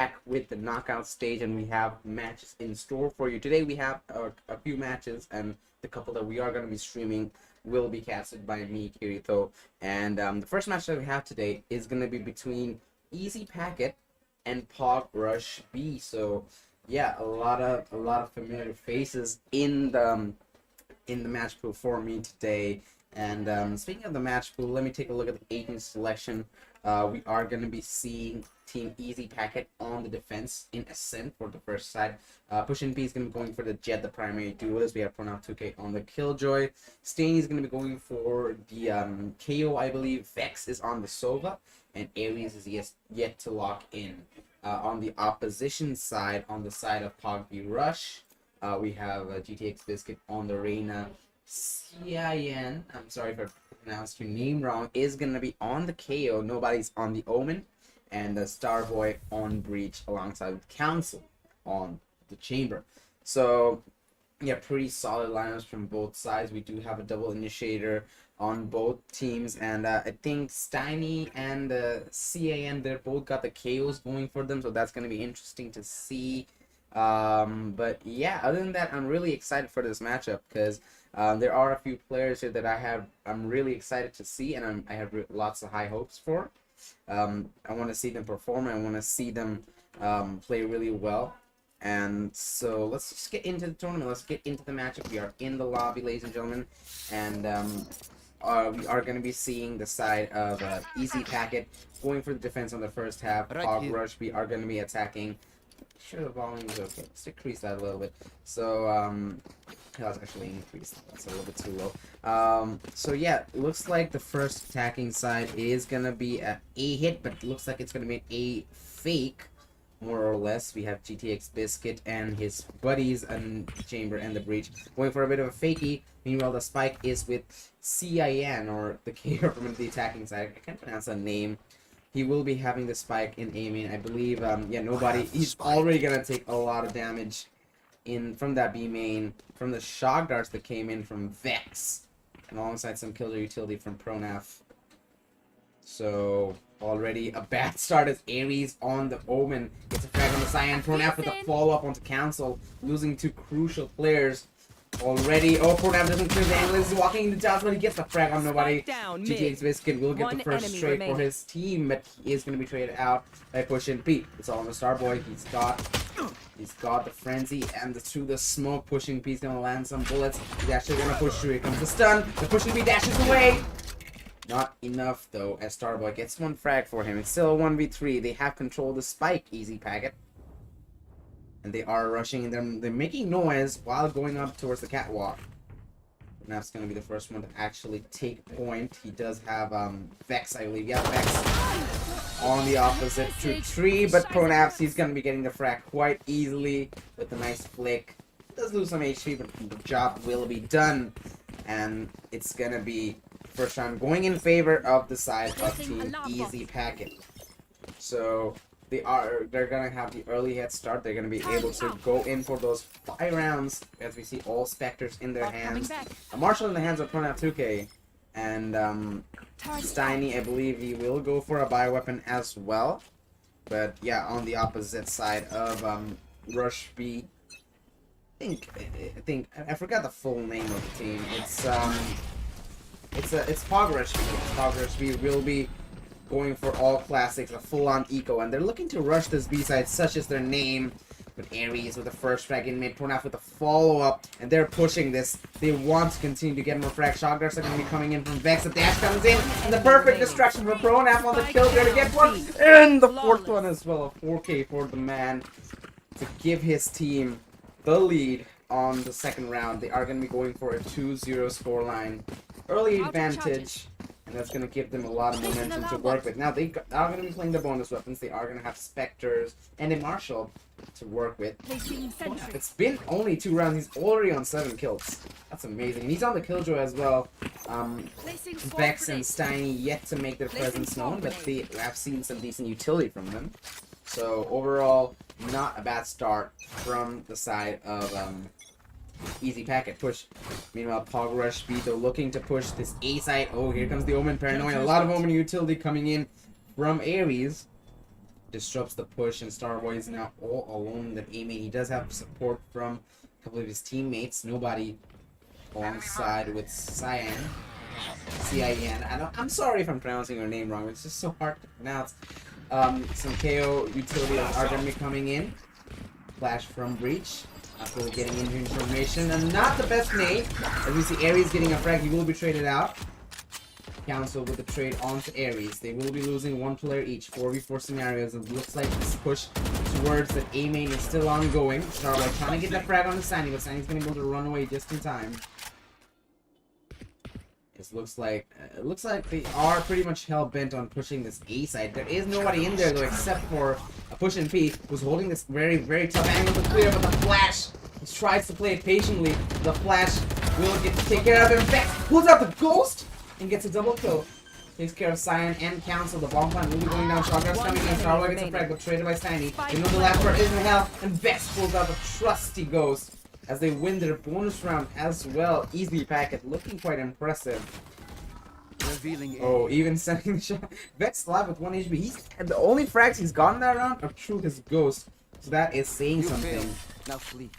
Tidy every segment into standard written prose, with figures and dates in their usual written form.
back with the knockout stage, and we have matches in store for you. Today we have a few matches, and the couple that we are going to be streaming will be casted by me, Kirito. And the first match that we have today is going to be between Easy Packet and POG Rush B. So yeah, a lot of familiar faces in the match pool for me today. And speaking of the match pool, let me take a look at the agent selection. We are going to be seeing Team Easy Packet on the defense in Ascent for the first side. Pushin P is going to be going for the Jet, the primary duelist. We have Pronoun 2K on the Killjoy. Stain is going to be going for the KO, I believe. Vex is on the Sova. And Ares is yet to lock in. On the opposition side, on the side of POG Rush, we have GTX Biscuit on the Reina. Cin, I'm sorry if I pronounced your name wrong, is going to be on the KO. Nobody's on the Omen. And the Starboy on Breach alongside with Council on the Chamber. So, yeah, pretty solid lineups from both sides. We do have a double initiator on both teams. And I think Steiny and Cin, they're both got the KOs going for them. So that's going to be interesting to see. But yeah, other than that, I'm really excited for this matchup because there are a few players here that I'm really excited to see, and I have lots of high hopes for. I want to see them perform. I want to see them play really well. And so let's just get into the tournament. Let's get into the matchup. We are in the lobby, ladies and gentlemen, and we are going to be seeing the side of Easy Packet going for the defense on the first half. POG Rush, we are going to be attacking. Sure, the volume is okay. Let's decrease that a little bit. So that's actually increased. That's a little bit too low. So yeah, it looks like the first attacking side is gonna be a hit, but it looks like it's gonna be a fake, more or less. We have GTX Biscuit and his buddies and Chamber and the Breach going for a bit of a fakey. Meanwhile, the spike is with Cin, or the KO from the attacking side. I can't pronounce that name. He will be having the spike in aiming. I believe, yeah, nobody. He's already gonna take a lot of damage from that B main, from the shock darts that came in from Vex, and alongside some killer utility from Pronaf. So already a bad start as Ares on the Omen gets a frag on the Cyan. Pronaf with a follow up onto Council, losing two crucial players. Already, Pronaf doesn't clear the angle. He's walking into dodge, but he gets the frag on nobody. GTX Biscuit will get the first straight for his team, but he is going to be traded out by Pushin P. It's all on the Starboy. He's got the frenzy, and through the smoke, Pushing P is going to land some bullets. He's actually going to push through. Here comes the stun. The Pushing P dashes away. Not enough, though, as Starboy gets one frag for him. It's still a 1v3. They have control of the spike, Easy Packet. And they are rushing, and they're making noise while going up towards the catwalk. Pronaf's going to be the first one to actually take point. He does have Vex, I believe. Yeah, Vex on the opposite tree, but Pronaf, he's going to be getting the frag quite easily with a nice flick. Does lose some HP, but the job will be done. And it's going to be first round going in favor of the side of Team Easy Packet. So they're gonna have the early head start. They're gonna be able to go in for those 5 rounds, as we see all specters in their hands. A Marshall in the hands of Pronoun 2K, and Steiny, I believe he will go for a bioweapon as well. But yeah, on the opposite side of Rush B, I think I forgot the full name of the team. It's POG Rush B. POG Rush B will be going for all classics, a full-on eco, and they're looking to rush this B-side, such as their name, with Ares with the first frag in mid, Pronaf with the follow-up, and they're pushing this. They want to continue to get more frag. Shock darts are going to be coming in from Vex. The dash comes in, and the perfect destruction for Pronaf on the kill there to get one, and the fourth one as well, a 4K for the man to give his team the lead on the second round. They are going to be going for a 2-0 scoreline. Early advantage. And that's going to give them a lot of momentum to work with. Now, they are going to be playing the bonus weapons. They are going to have Spectres and a Marshall to work with. It's been only 2 rounds. He's already on 7 kills. That's amazing. He's on the Killjoy as well. Vex and Steiny yet to make their presence known, but they have seen some decent utility from them. So, overall, not a bad start from the side of Easy Packet push. Meanwhile, POG Rush B, though, looking to push this A side. Oh, here comes the Omen Paranoia. A lot of Omen utility coming in from Ares. disrupts the push, and Starboy is now all alone in that A main. He does have support from a couple of his teammates. Nobody alongside with Cyan. C-I-N. I'm sorry if I'm pronouncing your name wrong. It's just so hard to pronounce. Some KO utilities are going to be coming in. Flash from Breach. After getting into information. And not the best nade. As we see Ares getting a frag, he will be traded out. Council with the trade onto Ares. They will be losing one player each. 4v4 scenarios. It looks like this push towards the A main is still ongoing. Starboy trying to get that frag on the Sandy, but Sandy's going to be able to run away just in time. It looks like they are pretty much hell-bent on pushing this A side. There is nobody in there though except for a Push and P, who's holding this very, very tough angle to clear, but the Flash, he tries to play it patiently. The Flash will get to take care of him. Vex pulls out the Ghost and gets a double kill. Takes care of Cyan and Council. The bomb plant will be going down. Shotgun's coming in. Starboy gets a frag, but traded by Stanny. They know the last part isn't hell, and Vex pulls out the trusty Ghost as they win their bonus round as well. Easy packet, looking quite impressive. Oh, even sending the shot. Vex live with 1 HP. He's the only frags he's gotten that round are through his Ghost. So that is saying something. Now flee.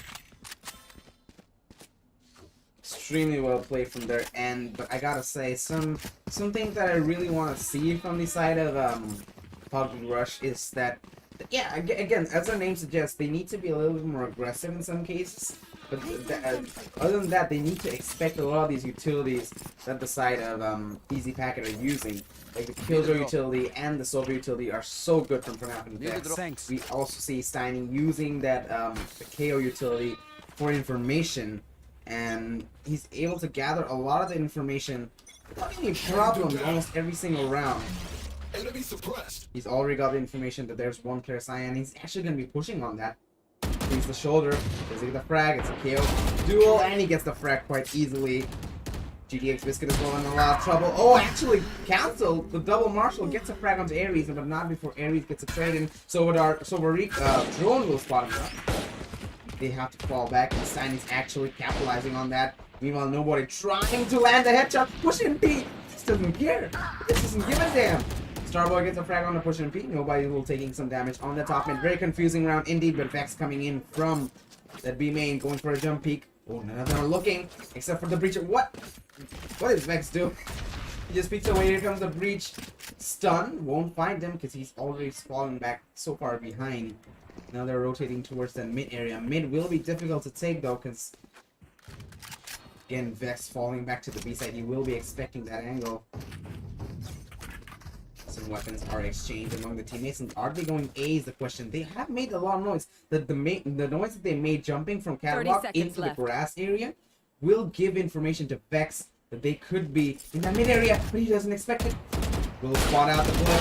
Extremely well played from their end, but I gotta say, something that I really want to see from the side of POG Rush is that, yeah, again, as their name suggests, they need to be a little bit more aggressive in some cases. But other than that, they need to expect a lot of these utilities that the side of Easy Packet are using. Like the Killjoy utility and the Soldier utility are so good from FNAF and Vex. We also see Steiny using that the KO utility for information, and he's able to gather a lot of the information without any problem almost every single round. Enemy suppressed. He's already got the information that there's one player Cyan. He's actually going to be pushing on that. He's the shoulder. Does he get the frag? It's a KO duel, and he gets the frag quite easily. GTX Biscuit is well in a lot of trouble. Oh, actually, Council, the double Marshal, gets a frag onto Ares, but not before Ares gets a trade in. So with our drone will spot him up. They have to fall back, and Steiny's actually capitalizing on that. Meanwhile, nobody trying to land a headshot. Push and P. This doesn't care. This doesn't give a damn. Starboy gets a frag on the Push and P. Nobody will taking some damage on the top end. Very confusing round indeed, but Vex coming in from that B main, going for a jump peek. Oh, none of them are looking, except for the Breacher. What is Vex do? He just peeks away. Here comes the Breach. Stun. Won't find him because he's already fallen back so far behind. Now they're rotating towards the mid area. Mid will be difficult to take though, because again, Vex falling back to the B side. He will be expecting that angle. Some weapons are exchanged among the teammates, and are they going A is the question. They have made a lot of noise. The noise that they made jumping from catwalk into the grass area will give information to Vex that they could be in that mid area, but he doesn't expect it. Will spot out the bullet.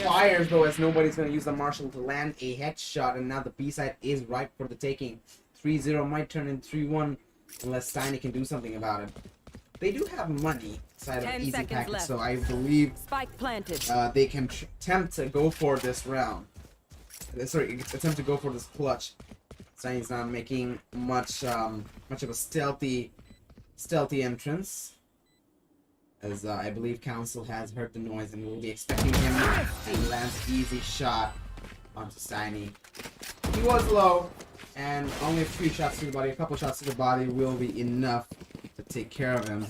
Fires though, as nobody's going to use the Marshal to land a headshot, and now the B side is ripe for the taking. 3-0 might turn in 3-1 unless Steiny can do something about it. They do have money side of Easy Packet, so I believe Spike planted. They can attempt to go for this round. Sorry, attempt to go for this clutch. Steiny's not making much of a stealthy entrance, as I believe Council has heard the noise and will be expecting him. He lands an easy shot onto Steiny. He was low, and only a few shots to the body, a couple shots to the body will be enough to take care of him.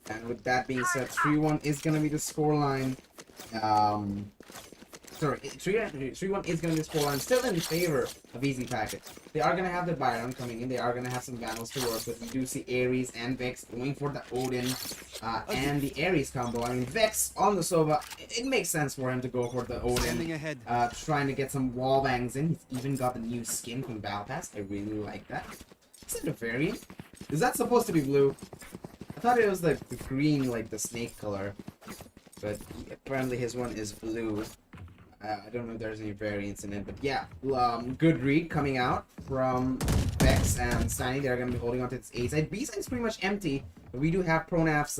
And with that being said, 3-1 is going to be the scoreline. Sorry, 3-1 is going to be the scoreline. Still in favor of Easy Packet. They are going to have the Byron coming in. They are going to have some battles to work with. We do see Ares and Vex going for the Odin and the Ares combo. I mean, Vex on the Sova, it makes sense for him to go for the Odin. Trying to get some wall bangs in. He's even got the new skin from Battle Pass. I really like that. Is it a variant? Is that supposed to be blue? I thought it was like the green, like the snake color. But apparently his one is blue. I don't know if there's any variants in it, but yeah, good read coming out from Vex and Steiny. They're going to be holding on to its A side. B side is pretty much empty, but we do have Pronaf's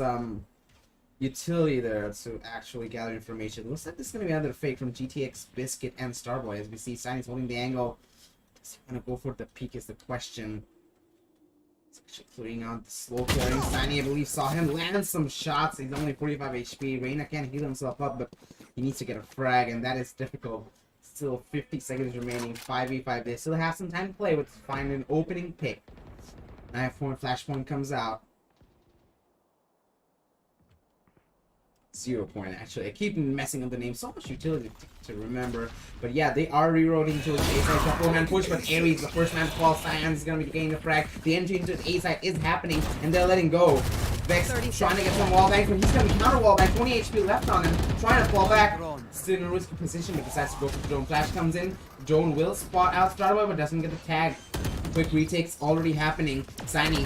utility there to actually gather information. Looks like this is going to be another fake from GTX Biscuit and Starboy, as we see Steiny's holding the angle. Does he want to go for the peak is the question. Clearing out the slow carrying. Steiny, I believe, saw him land some shots. He's only 45 HP. Reina can't heal himself up, but he needs to get a frag, and that is difficult. Still 50 seconds remaining. 5v5. They still have some time to play with finding an opening pick. Knife point, flashpoint comes out. 0 point, actually. I keep messing up the name. So much utility to remember. But yeah, they are reroading to the A side. Couple man push, but Ares, the first man to fall. Cyan is going to be getting the frag. The entry into the A side is happening, and they're letting go. Vex trying to get some wall bank, but he's going to counter wall bank. 20 HP left on him. Trying to fall back. Still in a risky position, but decides to go for the drone. Flash comes in. Drone will spot out Starboy, but doesn't get the tag. Quick retakes already happening. Siny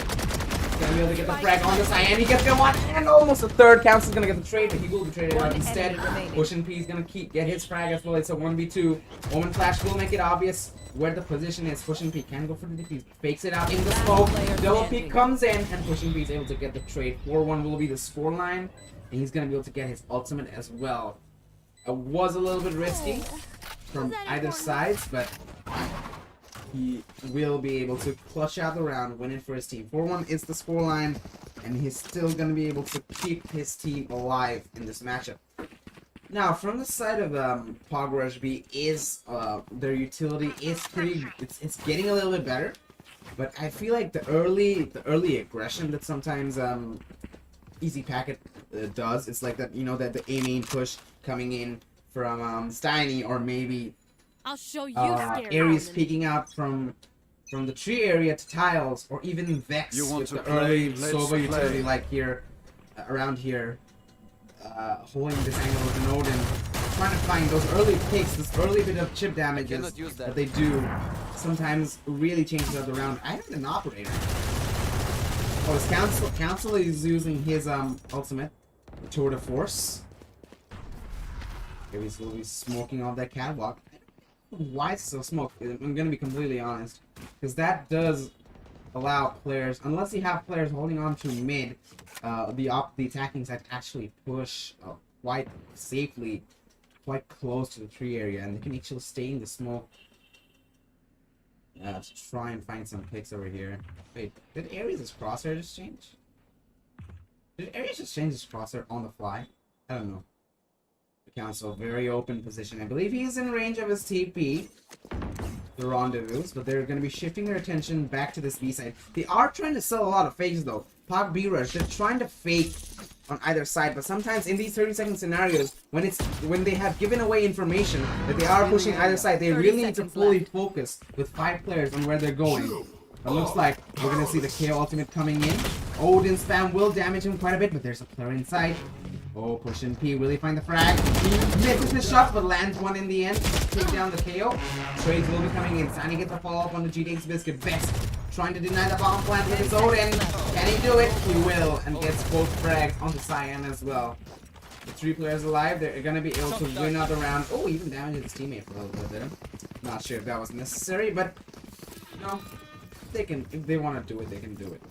gonna be able to get the frag on the Cyan. He gets the one and almost a third. Counts is gonna get the trade, but he will be traded out instead. Pushing P is gonna get his frag as well. It's a 1v2. Omen Flash will make it obvious where the position is. Pushing P can go for the defuse. Fakes it out in the smoke. Double P comes in, and Pushing P is able to get the trade. 4-1 will be the scoreline, and he's gonna be able to get his ultimate as well. It was a little bit risky from either sides, but he will be able to clutch out the round, win it for his team. 4-1 is the scoreline, and he's still going to be able to keep his team alive in this matchup. Now, from the side of POG Rush B, is their utility is pretty. It's getting a little bit better, but I feel like the early aggression that sometimes Easy Packet does. It's like that, you know, that the A main push coming in from Steiny, or maybe I'll show you Ares peeking out from the tree area to tiles, or even Vex with the early Sova utility, like here, around here, holding this angle with an Odin, trying to find those early picks, this early bit of chip damages that they do, sometimes really changes up the round. I have an operator. Oh, his Council is using his ultimate, the Tour de Force. Ares will be smoking off that catwalk. Why it's so smoked? I'm gonna be completely honest, because that does allow players, unless you have players holding on to mid, the attacking side to actually push quite safely, quite close to the tree area, and they can actually stay in the smoke to try and find some picks over here. Wait, did Ares' crosshair just change? Did Ares just change his crosshair on the fly? I don't know. Council, very open position. I believe he's in range of his TP, the rendezvous, but they're going to be shifting their attention back to this B side. They are trying to sell a lot of fakes though. POG B Rush, they're trying to fake on either side, but sometimes in these 30-second scenarios, when they have given away information that they are pushing either side, they really need to fully focus with 5 players on where they're going. It looks like we're going to see the KO ultimate coming in. Odin spam will damage him quite a bit, but there's a player inside. Oh, pushing P, will he find the frag? He misses his shot, but lands one in the end. Take down the KO. Trades will be coming in. Sani gets a follow-up on the GDX Biscuit. Vex trying to deny the bomb plant with his Odin. Can he do it? He will, and gets both frags onto Cyan as well. The 3 players alive, they're going to be able to win another round. Oh, even damage his teammate for a little bit there. Not sure if that was necessary, but, you know, they can, if they want to do it, they can do it.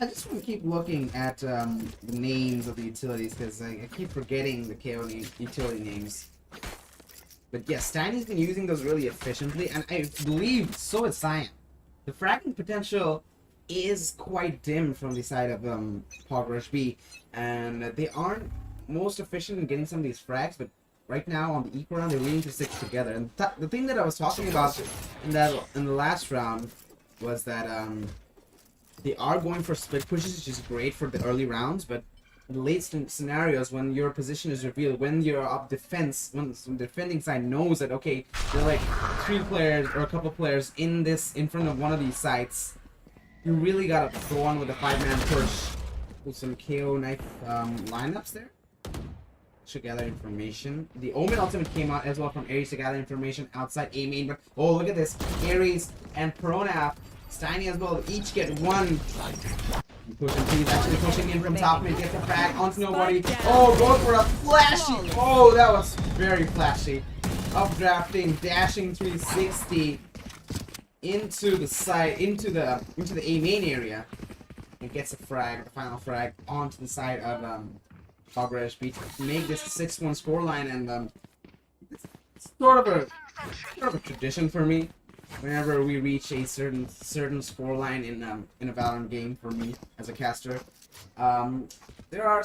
I just want to keep looking at the names of the utilities, because I keep forgetting the KO utility names. But yes, Steiny's been using those really efficiently, and I believe so is Cyan. The fragging potential is quite dim from the side of POG Rush B, and they aren't most efficient in getting some of these frags, but right now on the equal round, they really need to stick together. And the thing that I was talking about in the last round was that they are going for split pushes, which is great for the early rounds, but in the late scenarios, when your position is revealed, when you're up defense, when the defending side knows that, okay, there are like 3 players or a couple players in front of one of these sites, you really gotta go on with a 5-man push. With some KO knife lineups there. Should gather information. The Omen ultimate came out as well from Ares to gather information outside A main, but oh, look at this. Ares and Pronaf, Steiny as well, each get 1. Pushing P is actually pushing in from top mid, gets a frag onto nobody. Oh, going for a flashy. Oh, that was very flashy. Updrafting, dashing 360 into the side, into the A main area, and gets a frag, the final frag onto the side of POG Rush B to make this a 6-1 scoreline, and it's sort of a tradition for me. whenever we reach a certain score line in a Valorant game for me as a caster, there are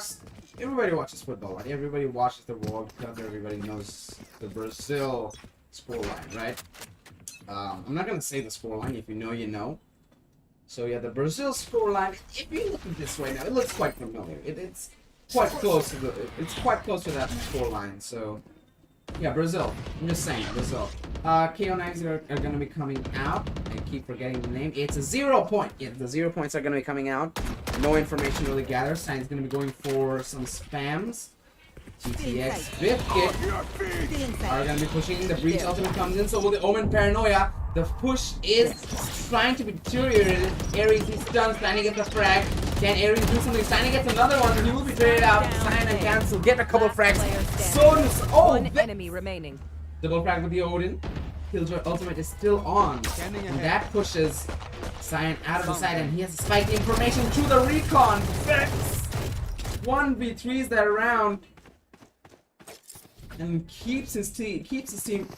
everybody watches football, right? Everybody watches the World Cup. Everybody knows the Brazil score line, right? I'm not gonna say the score line. If you know, you know. So yeah, the Brazil score line. If you look at this right now, it looks quite familiar. It's quite close to that score line. So yeah, Brazil. I'm just saying, Brazil. KO9s are going to be coming out. I keep forgetting the name. It's a 0 point. Yeah, the 0 points are going to be coming out. No information really gathered. Sign's going to be going for some spams. GTX Biscuit are going to be pushing. The Breach ultimate comes in. So will the Omen Paranoia. The push is trying to be deteriorated. Ares is done. Standing at the frag. Can Ares do something? Signing gets another one. He will be traded out. Sign and cancel. Get a couple frags. One enemy remaining. Double frag with the Odin. Killjoy ultimate is still on. And that pushes Cyan out of the side, and he has to spike the information to the recon. 1v3s that round. And keeps his team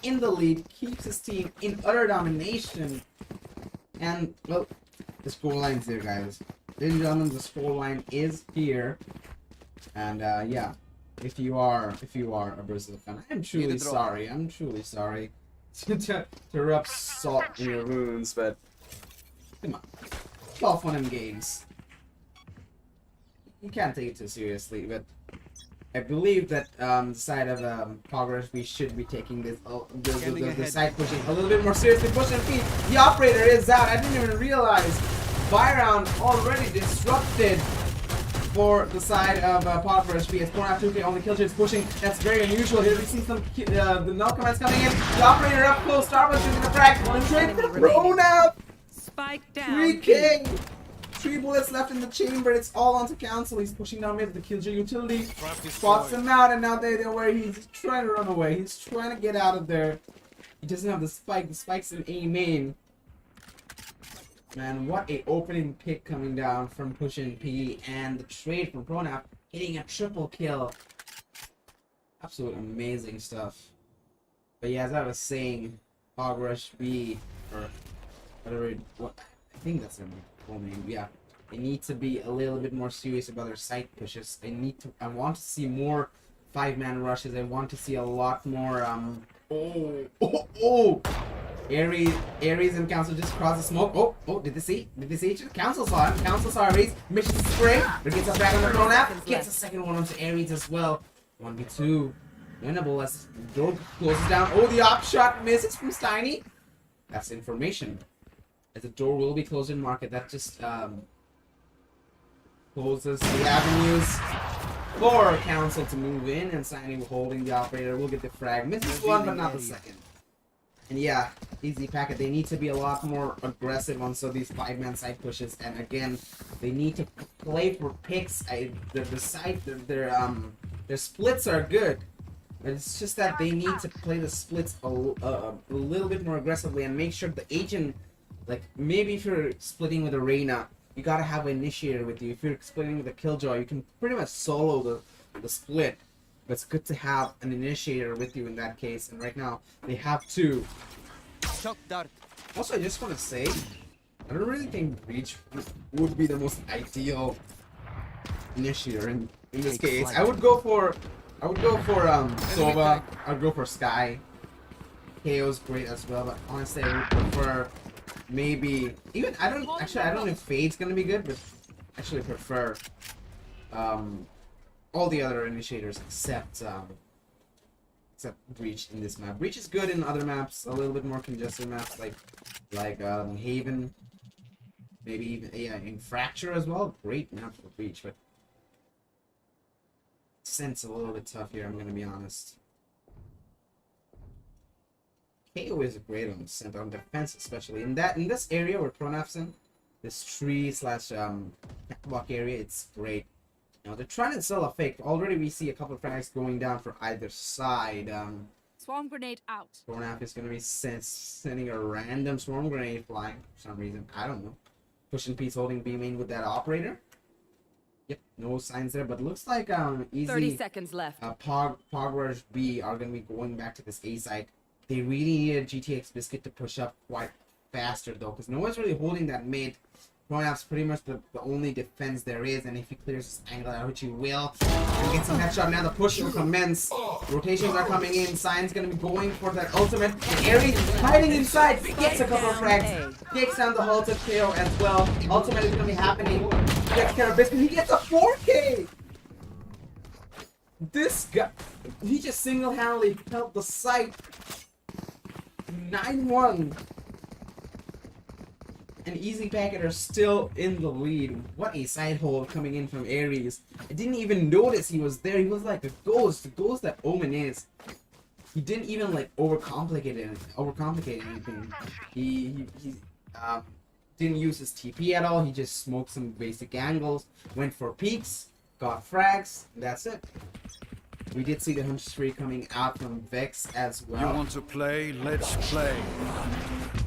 in the lead, keeps his team in utter domination. And well, the scoreline's there, guys. Ladies and gentlemen, the scoreline is here. And yeah, if you are a Brazil fan, I'm truly sorry. I'm truly sorry to rub salt in your wounds, but come on, 12 fun and games. You can't take it too seriously, but I believe that the side of Progress, we should be taking this the side pushing a little bit more seriously. Push and feed. The operator is out. I didn't even realize. Byround already disrupted for the side of Progress. PS 4.5 on the kill is pushing. That's very unusual. Here we see some the null commands coming in. The operator up close. Starbucks using the frag. The trade for Rona. Spike down. 3K. 3 bullets left in the chamber. It's all onto Council. He's pushing down mid. The Killjoy utility spots him out, and now they know where he's trying to run away. He's trying to get out of there. He doesn't have the spike. The spike's in A main. Man, what a opening pick coming down from pushing P, and the trade from Pronap hitting a triple kill. Absolute amazing stuff. But yeah, as I was saying, Hog Rush B, or whatever, I think that's their full name. Yeah, they need to be a little bit more serious about their site pushes. I want to see more 5-man rushes. I want to see a lot more Ares and Council just cross the smoke. Did they see? Council saw him. Council saw Ares. Missions to spray. But gets us back on the throne app. Gets a second one onto Ares as well. 1v2. Winnable as the door closes down. Oh, the op shot misses from Steiny. That's information. As the door will be closed in market. That just closes the avenues for Council to move in. And Steiny holding the operator will get the frag. Misses one, but not the second. And yeah, easy packet. They need to be a lot more aggressive on some of these 5-man side pushes. And again, they need to play for picks. Their splits are good, but it's just that they need to play the splits a little bit more aggressively and make sure the agent, like maybe if you're splitting with a Reyna, you gotta have an initiator with you. If you're splitting with a Killjoy, you can pretty much solo the split. But it's good to have an initiator with you in that case, and right now they have two. Also, I just want to say, I don't really think Breach would be the most ideal initiator in this case. I would go for Sova. I'd go for Sky. KO's great as well, but honestly, I would prefer maybe even I don't know if Fade's gonna be good, but actually prefer all the other initiators except Breach in this map. Breach is good in other maps, a little bit more congested maps like Haven, maybe even in Fracture as well. Great map for Breach, but Scent's a little bit tough here. I'm gonna be honest. KO is great on Scent, on defense especially. In this area where Pronaf's in, this tree slash catwalk area, it's great. Now they're trying to sell a fake. Already we see a couple of frags going down for either side. Swarm grenade out. Pronaf is gonna be sending a random swarm grenade flying for some reason. I don't know. Pushing P's holding B main with that operator. Yep, no signs there, but looks like easy. 30 seconds left. Pog B are gonna be going back to this A side. They really need a GTX biscuit to push up quite faster though, because no one's really holding that mid. Pronap's pretty much the only defense there is, and if he clears this angle out, which he will, and gets some headshot, now the push will commence. Rotations are coming in. Cyan's gonna be going for that ultimate. And Aries hiding inside, gets a couple of frags, takes down the halted KO as well. Ultimate is gonna be happening. Gets care of business. He gets a 4K. This guy, he just single-handedly held the site. 9-1. And Easy Packet are still in the lead. What a side hold coming in from Aries. I didn't even notice he was there. He was like a ghost. The ghost that Omen is. He didn't even like overcomplicate anything. He didn't use his TP at all. He just smoked some basic angles. Went for peeks. Got frags. That's it. We did see the hunch spree coming out from Vex as well. You want to play? Let's play.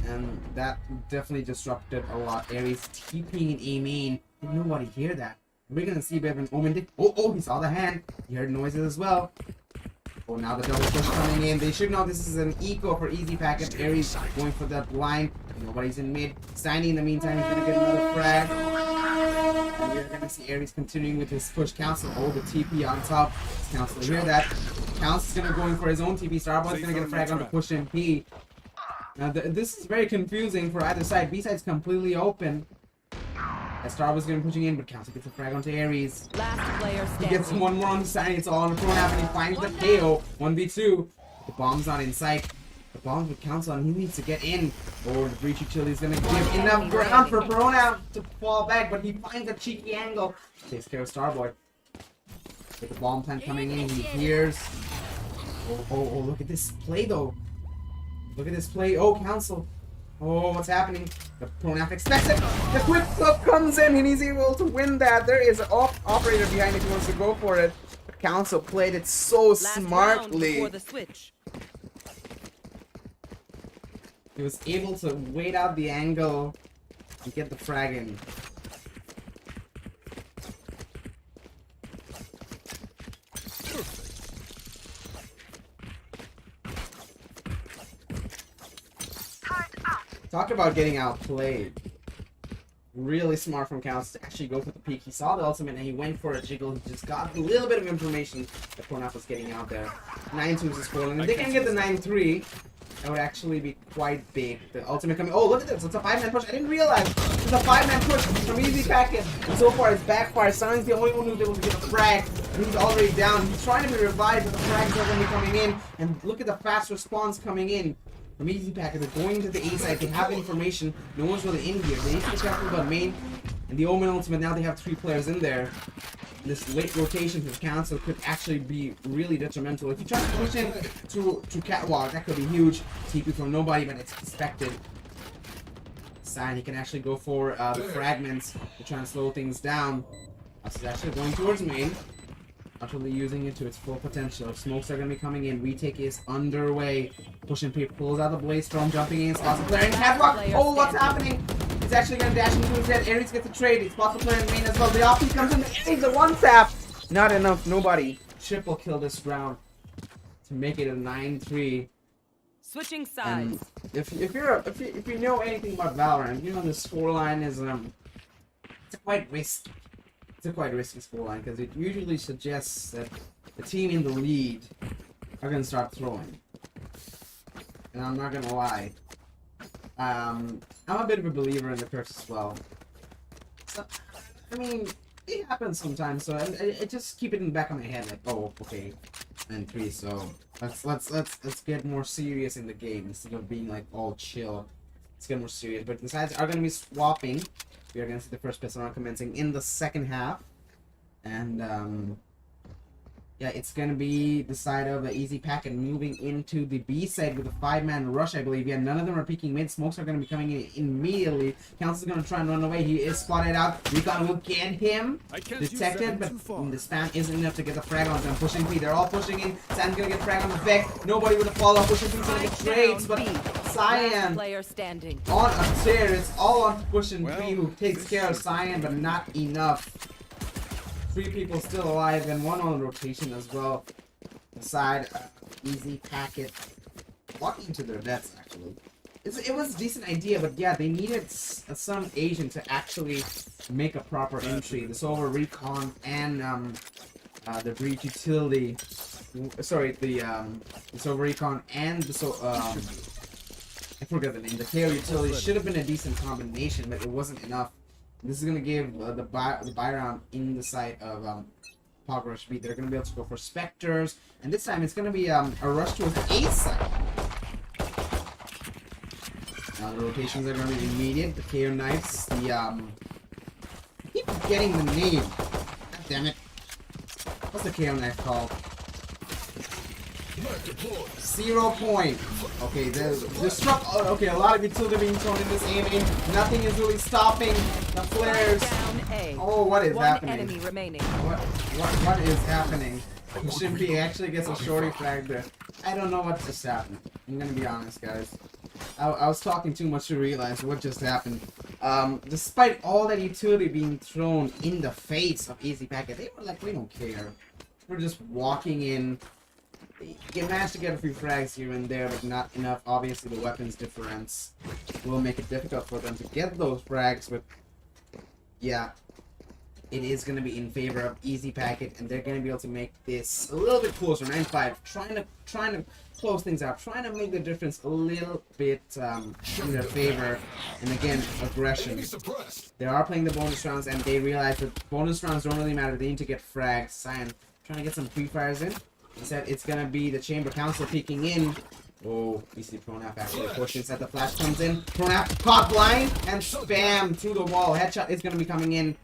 And that definitely disrupted a lot. Aries TPing in A main. Did nobody hear that? We're gonna see a bit of an Omen did. Oh, he saw the hand. He heard noises as well. Oh, now the double push coming in. They should know this is an eco for Easy Packet. Aries going for that blind. Nobody's in mid. Steiny in the meantime is gonna get another frag. And we're gonna see Aries continuing with his push. Council. Oh, the TP on top. Council, hear that? Council's gonna go in for his own TP. Starboy's gonna get a frag on the push MP. Now this is very confusing for either side. B side's completely open. As Starboy's gonna be pushing in, but Council gets a frag onto Aries. Last player He standing. gets one more on the side. It's all on the Pronap, and he finds the KO. 1v2. The bomb's not in sight. The bomb's with Council, and he needs to get in. Or the breach utility is gonna give enough ground for Pronap to fall back, but he finds a cheeky angle. Takes care of Starboy. With the bomb plant coming in, he hears. Oh, look at this play though. Look at this play. Oh, Council. Oh, what's happening? The Pronap expects it. The quick flip comes in and he's able to win that. There is an operator behind if he wants to go for it. But Council played it so Last round smartly. before the switch. He was able to wait out the angle and get the frag in. Talk about getting outplayed. Really smart from Council to actually go for the peak. He saw the ultimate and he went for a jiggle. He just got a little bit of information that Pronap was getting out there. 9-2 is scoring. If they can get the 9-3, that would actually be quite big. The ultimate coming. Oh, look at this. It's a 5-man push. I didn't realize. It's a 5-man push from Easy Packet. And so far it's backfired. Simon's the only one who's able to get a frag. He's already down. He's trying to be revived, but the frags are going to be coming in. And look at the fast response coming in. From Easy Packet, they're going to the A side. They have information. No one's really in here. They need to be careful about main and the Omen ultimate. Now they have 3 players in there. This late rotation for Council could actually be really detrimental. If you try to push in to Catwalk, that could be huge. TP from nobody, but it's expected. Side, he can actually go for the fragments to try and slow things down. This is actually going towards main. Not really using it to its full potential. Smokes are going to be coming in. Retake is underway. Pushing people, pulls out the Blaze Storm, jumping in, spots the player in Catwalk. Oh, what's happening? He's actually going to dash into his head. Aries gets the trade. He spots the player in main as well. The off comes in. Aries, a 1-tap. Not enough. Nobody. Triple kill this round to make it a 9-3. Switching sides. If you know anything about Valorant, you know the scoreline is it's quite risky. It's a quite risky scoreline because it usually suggests that the team in the lead are gonna start throwing. And I'm not gonna lie, I'm a bit of a believer in the curse as well. So, I mean, it happens sometimes. So I just keep it in the back of my head, like, oh, okay, and 3. So let's get more serious in the game instead of being like all chill. Let's get more serious. But the sides are gonna be swapping. We are going to see the first pistol round commencing in the second half. And, yeah, it's going to be the side of Easy Packet moving into the B side with a 5-man rush, I believe. Yeah, none of them are peeking mid. Smokes are going to be coming in immediately. Council's going to try and run away. He is spotted out. Recon will get him. Detected, but the spam isn't enough to get the frag on them. Pushing P. They're all pushing in. Sam's going to get frag on the Vex. Nobody with a follow-up. Pushing P's going to get trades, but Cyan Player standing. on a tear. It's all on Pushing P who takes care of Cyan, but not enough. 3 people still alive and 1 on rotation as well. The side, Easy Packet walking to their deaths actually. it was a decent idea, but yeah, they needed some agent to actually make a proper entry. This over recon and the breach utility. Sorry, this over recon and the I forget the name. The KO utility should have been a decent combination, but it wasn't enough. This is gonna give the buy round in the side of POG Rush B. They're gonna be able to go for Spectres, and this time it's gonna be a rush towards the A side. Now the rotations are gonna be immediate. The KO knives, I keep getting the name. God damn it. What's the KO knife called? 0 point. Okay, there's struck. Oh, okay, a lot of utility being thrown in this aiming. Nothing is really stopping the flares. Down A. Oh, what is One happening? enemy remaining. What is happening? Shimpy actually gets a shorty flag there. I don't know what just happened. I'm gonna be honest, guys. I was talking too much to realize what just happened. Despite all that utility being thrown in the face of Easy Packet, they were like, we don't care. We're just walking in. You managed to get a few frags here and there, but not enough. Obviously, the weapons difference will make it difficult for them to get those frags, but yeah, it is going to be in favor of Easy Packet, and they're going to be able to make this a little bit closer. 9-5, trying to close things out, trying to make the difference a little bit in their favor. And again, aggression. They are playing the bonus rounds, and they realize that bonus rounds don't really matter. They need to get frags. Cyan trying to get some free fires in. Instead, it's gonna be the Chamber Council peeking in. Oh, we see Pronap actually push inside. The flash comes in. Pronap caught blind and spam through the wall. Headshot is gonna be coming in.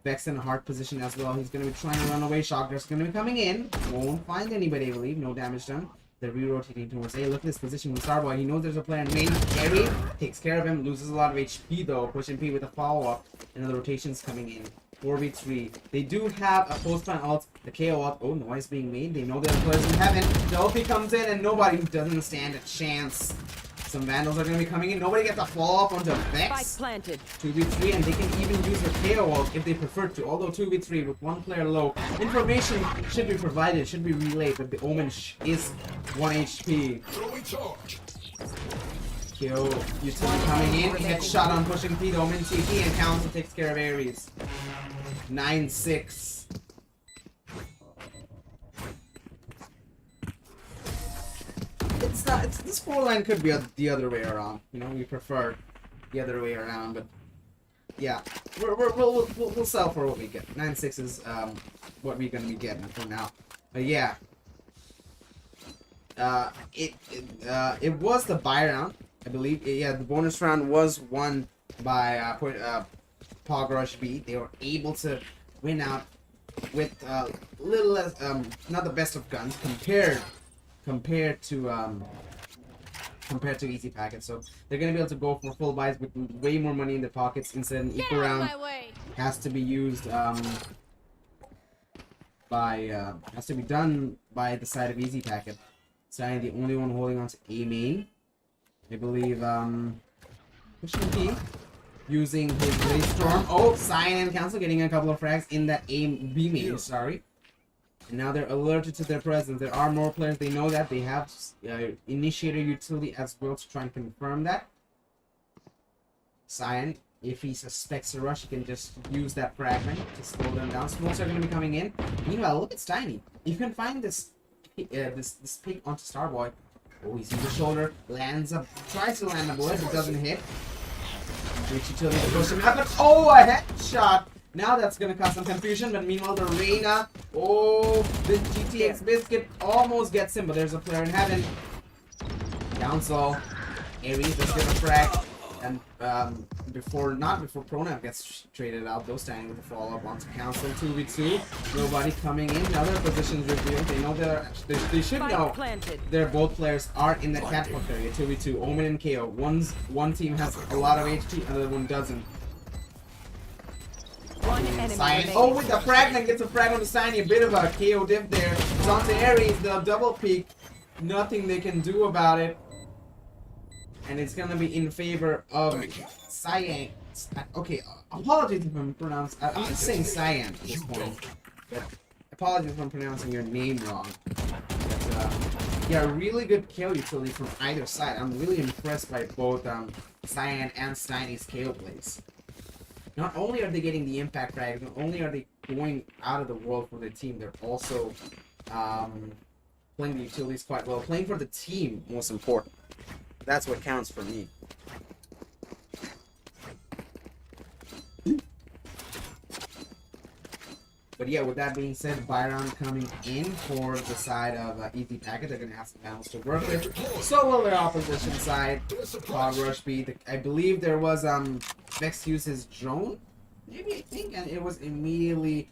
Vex in a hard position as well. He's gonna be trying to run away. Shockdra's gonna be coming in. Won't find anybody, I believe. No damage done. They're re-rotating towards A. Look at this position with Starboy. He knows there's a player in main. Carry takes care of him. Loses a lot of HP though. Pushing P with a follow-up. And the rotations coming in. 4v3. They do have a post-plan ult, the KO ult. Oh, noise being made. They know there are players in heaven. The ulti comes in and nobody doesn't stand a chance. Some Vandals are going to be coming in. Nobody gets a follow-up onto Vex. 2v3, and they can even use their KO ult if they prefer to. Although 2v3 with one player low. Information should be provided, should be relayed, but the Omen is 1 HP. KO utility coming in. Headshot on pushing P. The Omen TP, and Council takes care of Ares. 9-6. This scoreline could be the other way around. You know, we prefer the other way around, but yeah, we'll sell for what we get. 9-6 is what we're gonna be getting for now. But yeah, it was the buy round, I believe. Yeah, the bonus round was won by POG Rush B. They were able to win out with little less, not the best of guns compared to Easy Packet. So they're gonna be able to go for full buys with way more money in their pockets. Instead, an equal round has to be used has to be done by the side of Easy Packet. Cyan, the only one holding on to A main, I believe. Pushing P. Using his Blaze Storm. Oh, Cyan and Council getting a couple of frags in that B main, sorry. And now they're alerted to their presence. There are more players. They know that. They have initiator utility as well to try and confirm that. Cyan, if he suspects a rush, he can just use that fragment to slow them down. Smokes are going to be coming in. Meanwhile, look, it's Tiny. You can find this pick onto Starboy. Oh, he sees the shoulder. Lands up. Tries to land a bullet. It doesn't hit. Reach utility to push him out. But, oh, a headshot! Now that's gonna cause some confusion, but meanwhile the Reyna, oh, the GTX Biscuit almost gets him, but there's a player in heaven. Council, Ares, let's get a frag, and before Pronap gets traded out, those standing with the follow-up onto Council. 2v2, nobody coming in. Now their positions revealed. They know they should know they're both players are in the catwalk area. 2v2, Omen and KO. One team has a lot of HP, another one doesn't. Cyan. Oh, with the fragment, gets a frag on the Cyan. A bit of a KO div there. It's onto Ares, the double peek. Nothing they can do about it. And it's gonna be in favor of Cyan. Okay, apologies if I'm pronouncing. I'm just saying Cyan at this point. But apologies if I'm pronouncing your name wrong. But, Yeah, really good KO utility from either side. I'm really impressed by both Cyan and Steiny's KO plays. Not only are they getting the impact frag, not only are they going out of the world for their team, they're also playing the utilities quite well. Playing for the team, most important. That's what counts for me. But yeah, with that being said, Byron coming in for the side of Easy Packet. They're going to have some balance to work with. So will their opposition side. Rush B. I believe there was Vex use his drone. Maybe I think, and it was immediately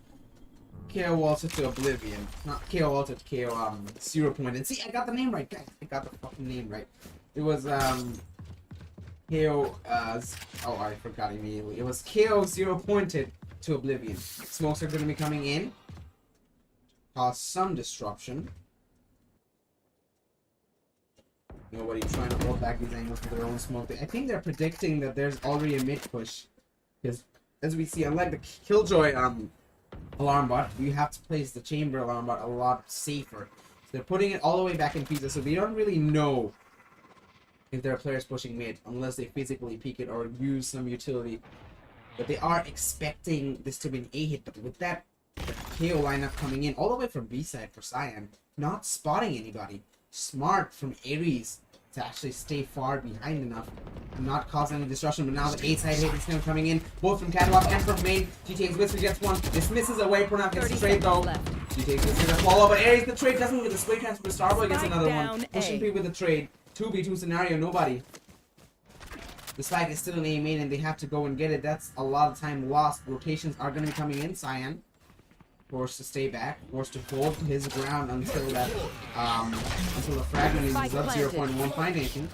KO Walter to Oblivion. Not KO Walter to KO 0 point. And see, I got the name right, guys. I got the fucking name right. It was KO. Oh, I forgot immediately. It was KO 0 pointed to Oblivion. Smokes are going to be coming in. Cause some disruption. Nobody trying to hold back these angles for their own smoke. I think they're predicting that there's already a mid push. Because as we see, unlike the Killjoy alarm bot, you have to place the chamber alarm bot a lot safer. So they're putting it all the way back in pizza, so we don't really know if there are players pushing mid unless they physically peek it or use some utility. But they are expecting this to be an A hit, but with that KO lineup coming in all the way from B side for Cyan, not spotting anybody. Smart from Ares to actually stay far behind enough and not cause any disruption. But now the A side hit is kind of coming in, both from Catwalk and from main. GTA's Whisper gets one, dismisses away, Purnap gets the trade though. GTA's Whisper gets follow, but Ares the trade doesn't get the split transfer. Starboy gets another one. Pushing P with the trade. 2v2 scenario, nobody. The spike is still an A main and they have to go and get it. That's a lot of time lost. Rotations are going to be coming in. Cyan forced to stay back, forced to hold his ground until that until the fragment is up 0.1 find anything.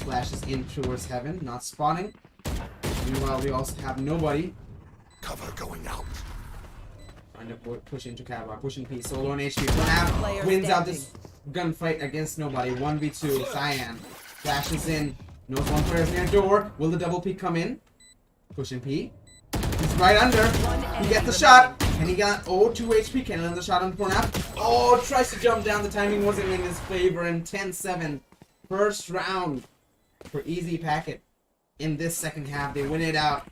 Flashes in towards heaven, not spawning. Meanwhile, we also have nobody. Cover going out. Trying to push into Catwalk, pushing P. Solo and HP. Flab wins out this gunfight against nobody. 1v2. Cyan flashes in. Knows one player's near door. Will the double peek come in? Pushing P. He's right under. He gets the shot. And he got 2 HP. Can land the shot on Pornap. Oh, tries to jump down. The timing wasn't in his favor. And 10-7. First round for Easy Packet. In this second half, they win it out.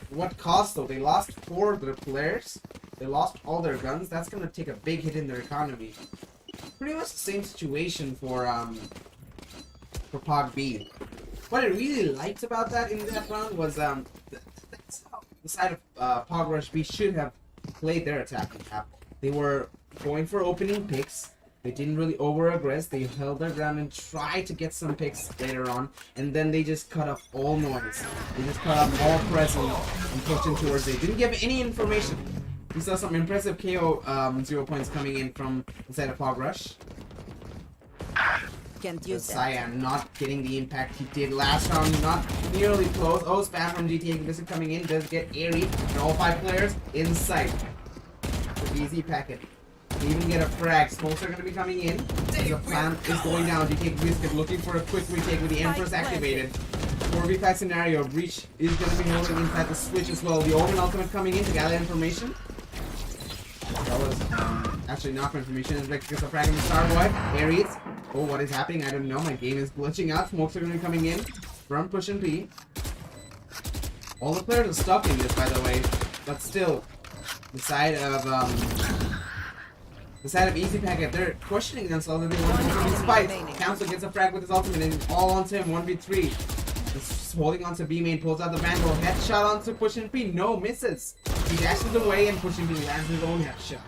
What cost though? They lost 4 of their players. They lost all their guns. That's gonna take a big hit in their economy. Pretty much the same situation for POG B. What I really liked about that in that round was that's how the side of POG Rush B should have played their attacking half. They were going for opening picks. They didn't really over-aggress. They held their ground and tried to get some picks later on. And then they just cut off all noise. They just cut off all presence and pushed in towards it. Didn't give any information. We saw some impressive KO 0 points coming in from the side of POG Rush. Can't use that. Cyan not getting the impact he did last round, not nearly close. Oh, spam from GTA Visit coming in, does get airy, and all 5 players in sight. The Easy Packet. They even get a frag. Smokes are going to be coming in. The plan is going down. GTA Visit looking for a quick retake with the Empress activated. 4v5 scenario. Breach is going to be holding inside the switch as well. The Omen ultimate coming in to gather information. That was actually not for information. It's like just a frag in the Starboy. Ares. Oh, what is happening? I don't know. My game is glitching out. Smokes are going to be coming in from Push and P. All the players are stuck in this, by the way. But still, the side of Easy Packet, they're questioning themselves that they want to spike. Council gets a frag with his ultimate and all onto him. 1v3. Just holding onto B main, pulls out the Vandal. Headshot onto Push and P. No, misses. He dashes away and Push and P lands his own headshot.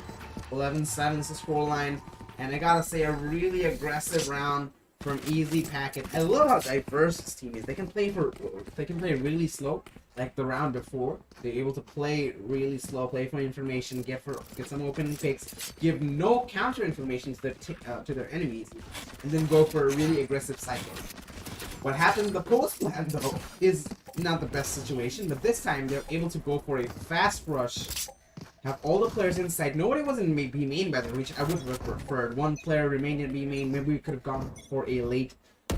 11-7 is the scoreline. And I gotta say, a really aggressive round from Easy Packet. I love how diverse this team is. They can play really slow, like the round before. They're able to play really slow, play for information, get some open picks, give no counter information to their enemies, and then go for a really aggressive cycle. What happens in the post plan though is not the best situation, but this time they're able to go for a fast rush. Have all the players inside. Nobody was in B main, by the way, which I would have preferred. One player remained in B main. Maybe we could have gone for a late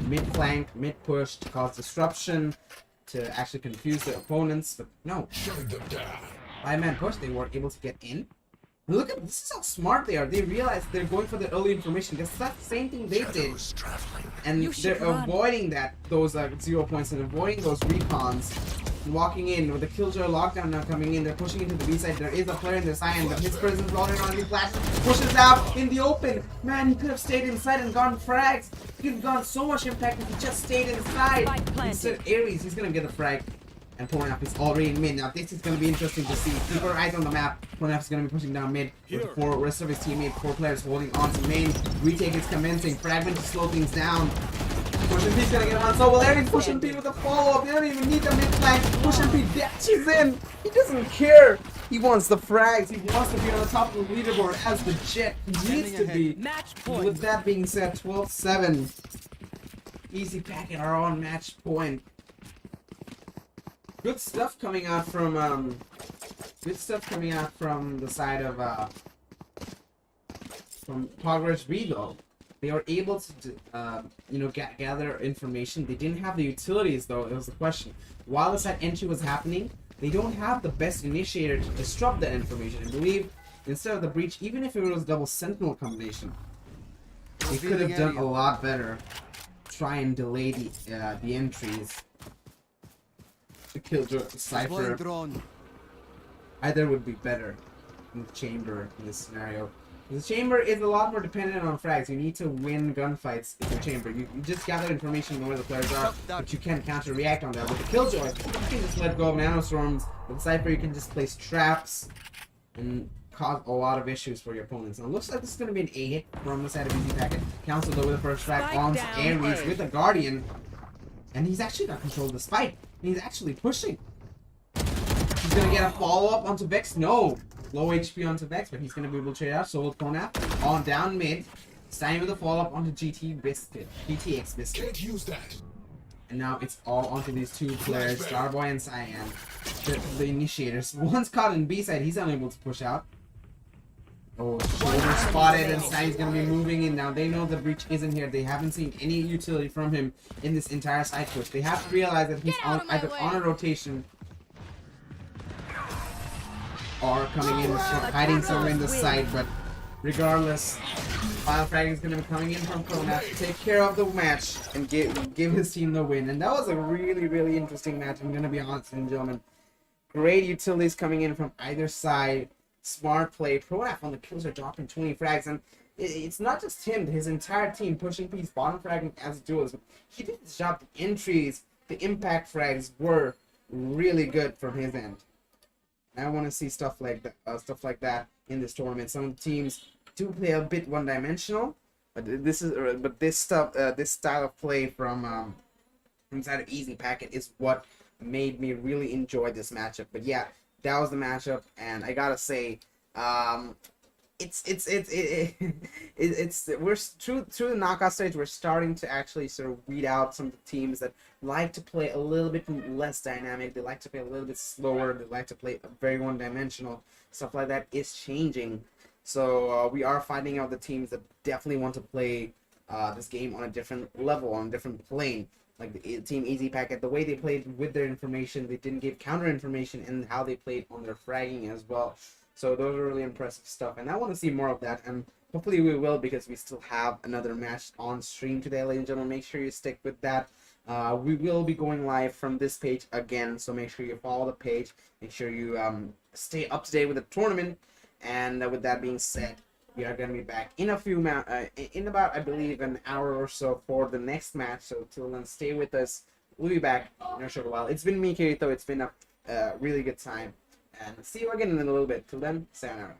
mid flank, mid push to cause disruption, to actually confuse the opponents. But no. 5-man push. They weren't able to get in. Look at this is how smart they are. They realize they're going for the early information. That's the same thing they did, Shadows traveling. and You should they're run. avoiding those 0 points and avoiding those recons. And walking in with the Killjoy lockdown now coming in, they're pushing into the B side. There is a player in their side, and his presence is already on the flash. Pushes out in the open. Man, he could have stayed inside and gone frags. He could have gone so much impact if he just stayed inside. Spike planted. Instead, Ares, he's gonna get the frag. And Pornap is already in mid. Now this is going to be interesting to see. Keep our eyes on the map. Pornap is going to be pushing down mid with the rest of his teammates. 4 players holding on to main. Retake is commencing. Fragment to slow things down. Push and P's going to get on. So will Aries push and P with a follow-up. They don't even need the mid flank. Push and P dashes in. He doesn't care. He wants the frags. He wants to be on the top of the leaderboard as the Jet needs to be. Match With point. that being said, 12-7. Easy packet are on match point. Good stuff coming out from the side of from POG B though. They were able to gather information. They didn't have the utilities though. It was the question. While the side entry was happening, they don't have the best initiator to disrupt that information. I believe instead of the breach, even if it was double sentinel combination, they could have done a lot better. Try and delay the entries. To kill the Cypher. Either would be better in the chamber in this scenario. The chamber is a lot more dependent on frags. You need to win gunfights in the chamber. You just gather information on where the players are, but you can't counter-react on that. With the Killjoy, you can just let go of nanostorms. With Cypher, you can just place traps and cause a lot of issues for your opponents. Now, it looks like this is going to be an A hit from the side of Easy Packet. Council though with the first frag on Ares with the Guardian. And he's actually got control of the spike. He's actually pushing. He's gonna get a follow-up onto Vex. No. Low HP onto Vex, but he's gonna be able to trade out. So will Pornap on down mid. Starting with a follow-up onto GTX Biscuit. Can't use that. And now it's all onto these 2 players, Starboy and Cyan. The initiators. One's caught in B side, he's unable to push out. Oh, shoulder spotted, and Cyan's gonna be moving in now. They know the breach isn't here. They haven't seen any utility from him in this entire side push. They have to realize that he's either on a rotation or coming in or hiding somewhere in the side. But regardless, final fragging is gonna be coming in from Kona to take care of the match and give his team the win. And that was a really interesting match. I'm gonna be honest, ladies and gentlemen. Great utilities coming in from either side. Smart play. ProAF on the kills are dropping 20 frags, and it's not just him. His entire team pushing P's bottom fragging as duels. He did his job. The entries, the impact frags were really good from his end. And I want to see stuff like that in this tournament. Some of the teams do play a bit one-dimensional, but this style of play from inside of Easy Packet is what made me really enjoy this matchup. But yeah. That was the matchup, and I gotta say, we're through the knockout stage. We're starting to actually sort of weed out some of the teams that like to play a little bit less dynamic. They like to play a little bit slower. They like to play very one-dimensional. Stuff like that is changing. So we are finding out the teams that definitely want to play this game on a different level, on a different plane. Like the team Easy Packet, the way they played with their information, they didn't give counter information, and how they played on their fragging as well. So those are really impressive stuff, and I want to see more of that, and hopefully we will, because we still have another match on stream today, ladies and gentlemen. Make sure you stick with that. We will be going live from this page again, so make sure you follow the page. Make sure you stay up to date with the tournament, and with that being said, we are going to be back in in about, I believe, an hour or so for the next match. So till then, stay with us. We'll be back in a short while. It's been me, Kirito. It's been a really good time. And see you again in a little bit. Till then, sayonara.